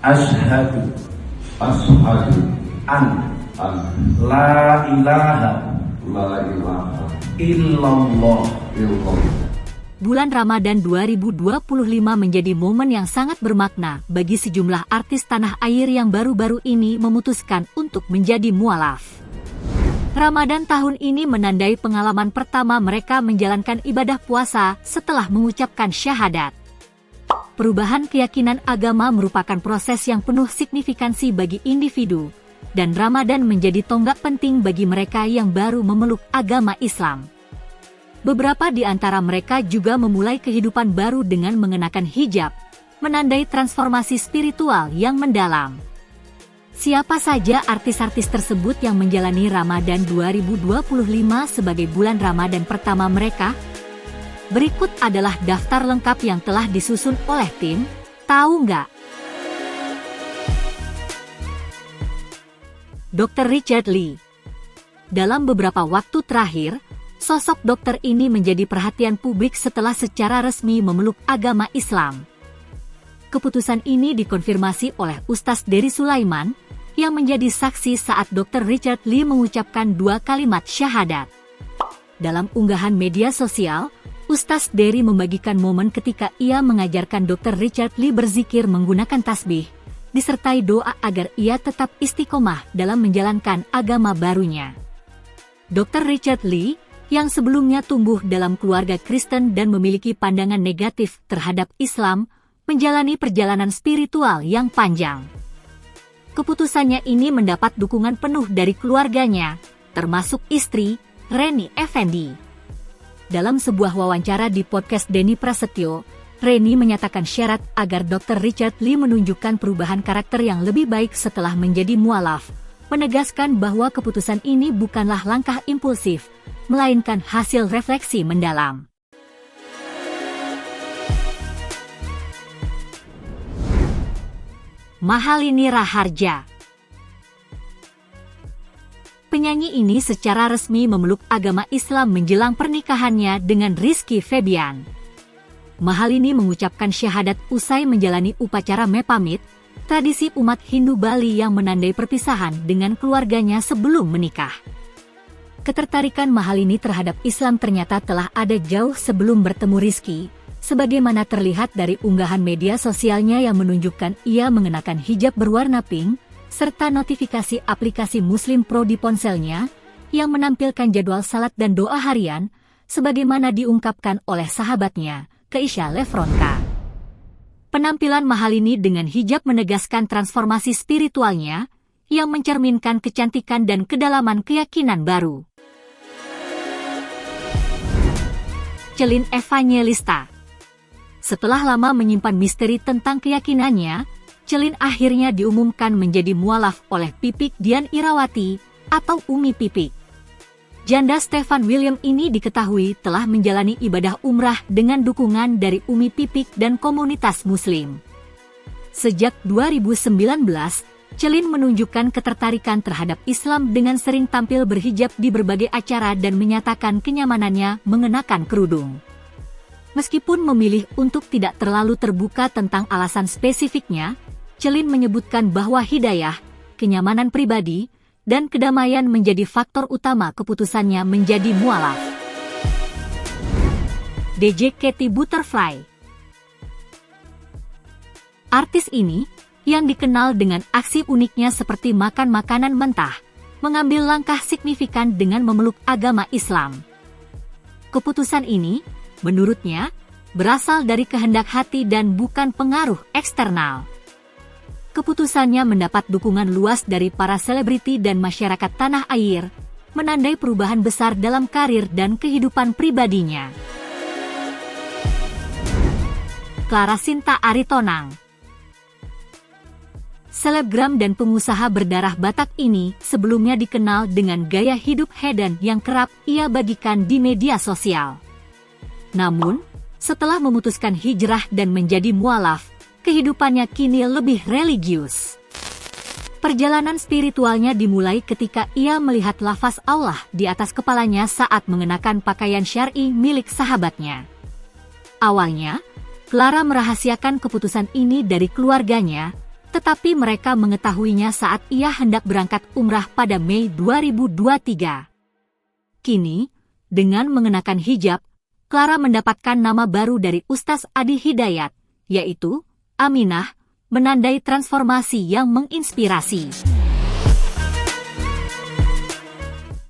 Asyhadu Ashhadu an an la ilaha la ilaha illallah. illallah. Bulan Ramadan 2025 menjadi momen yang sangat bermakna bagi sejumlah artis tanah air yang baru-baru ini memutuskan untuk menjadi mualaf. Ramadan tahun ini menandai pengalaman pertama mereka menjalankan ibadah puasa setelah mengucapkan syahadat. Perubahan keyakinan agama merupakan proses yang penuh signifikansi bagi individu, dan Ramadan menjadi tonggak penting bagi mereka yang baru memeluk agama Islam. Beberapa di antara mereka juga memulai kehidupan baru dengan mengenakan hijab, menandai transformasi spiritual yang mendalam. Siapa saja artis-artis tersebut yang menjalani Ramadan 2025 sebagai bulan Ramadan pertama mereka? Berikut adalah daftar lengkap yang telah disusun oleh tim Tahu Nggak? Dr. Richard Lee. Dalam beberapa waktu terakhir, sosok dokter ini menjadi perhatian publik setelah secara resmi memeluk agama Islam. Keputusan ini dikonfirmasi oleh Ustaz Dery Sulaiman, yang menjadi saksi saat Dr. Richard Lee mengucapkan 2 kalimat syahadat. Dalam unggahan media sosial, Ustaz Dery membagikan momen ketika ia mengajarkan Dr. Richard Lee berzikir menggunakan tasbih, disertai doa agar ia tetap istiqomah dalam menjalankan agama barunya. Dr. Richard Lee, yang sebelumnya tumbuh dalam keluarga Kristen dan memiliki pandangan negatif terhadap Islam, menjalani perjalanan spiritual yang panjang. Keputusannya ini mendapat dukungan penuh dari keluarganya, termasuk istri, Reni Effendi. Dalam sebuah wawancara di podcast Denny Prasetyo, Reni menyatakan syarat agar Dr. Richard Lee menunjukkan perubahan karakter yang lebih baik setelah menjadi mualaf, menegaskan bahwa keputusan ini bukanlah langkah impulsif, melainkan hasil refleksi mendalam. Mahalini Raharja. Penyanyi ini secara resmi memeluk agama Islam menjelang pernikahannya dengan Rizky Febian. Mahalini mengucapkan syahadat usai menjalani upacara mepamit, tradisi umat Hindu Bali yang menandai perpisahan dengan keluarganya sebelum menikah. Ketertarikan Mahalini terhadap Islam ternyata telah ada jauh sebelum bertemu Rizky, sebagaimana terlihat dari unggahan media sosialnya yang menunjukkan ia mengenakan hijab berwarna pink, serta notifikasi aplikasi Muslim Pro di ponselnya, yang menampilkan jadwal salat dan doa harian, sebagaimana diungkapkan oleh sahabatnya, Keisha Lefronka. Penampilan Mahalini dengan hijab menegaskan transformasi spiritualnya, yang mencerminkan kecantikan dan kedalaman keyakinan baru. Celine Evangelista. Setelah lama menyimpan misteri tentang keyakinannya, Celine akhirnya diumumkan menjadi mualaf oleh Pipik Dian Irawati atau Umi Pipik. Janda Stefan William ini diketahui telah menjalani ibadah umrah dengan dukungan dari Umi Pipik dan komunitas Muslim. Sejak 2019, Celine menunjukkan ketertarikan terhadap Islam dengan sering tampil berhijab di berbagai acara dan menyatakan kenyamanannya mengenakan kerudung. Meskipun memilih untuk tidak terlalu terbuka tentang alasan spesifiknya, Celine menyebutkan bahwa hidayah, kenyamanan pribadi, dan kedamaian menjadi faktor utama keputusannya menjadi mualaf. DJ Katy Butterfly. Artis ini, yang dikenal dengan aksi uniknya seperti makan makanan mentah, mengambil langkah signifikan dengan memeluk agama Islam. Keputusan ini, menurutnya, berasal dari kehendak hati dan bukan pengaruh eksternal. Keputusannya mendapat dukungan luas dari para selebriti dan masyarakat tanah air, menandai perubahan besar dalam karir dan kehidupan pribadinya. Clara Sinta Aritonang. Selebgram dan pengusaha berdarah Batak ini sebelumnya dikenal dengan gaya hidup hedon yang kerap ia bagikan di media sosial. Namun, setelah memutuskan hijrah dan menjadi mualaf, kehidupannya kini lebih religius. Perjalanan spiritualnya dimulai ketika ia melihat lafaz Allah di atas kepalanya saat mengenakan pakaian syar'i milik sahabatnya. Awalnya, Clara merahasiakan keputusan ini dari keluarganya, tetapi mereka mengetahuinya saat ia hendak berangkat umrah pada Mei 2023. Kini, dengan mengenakan hijab, Clara mendapatkan nama baru dari Ustaz Adi Hidayat, yaitu Aminah, menandai transformasi yang menginspirasi.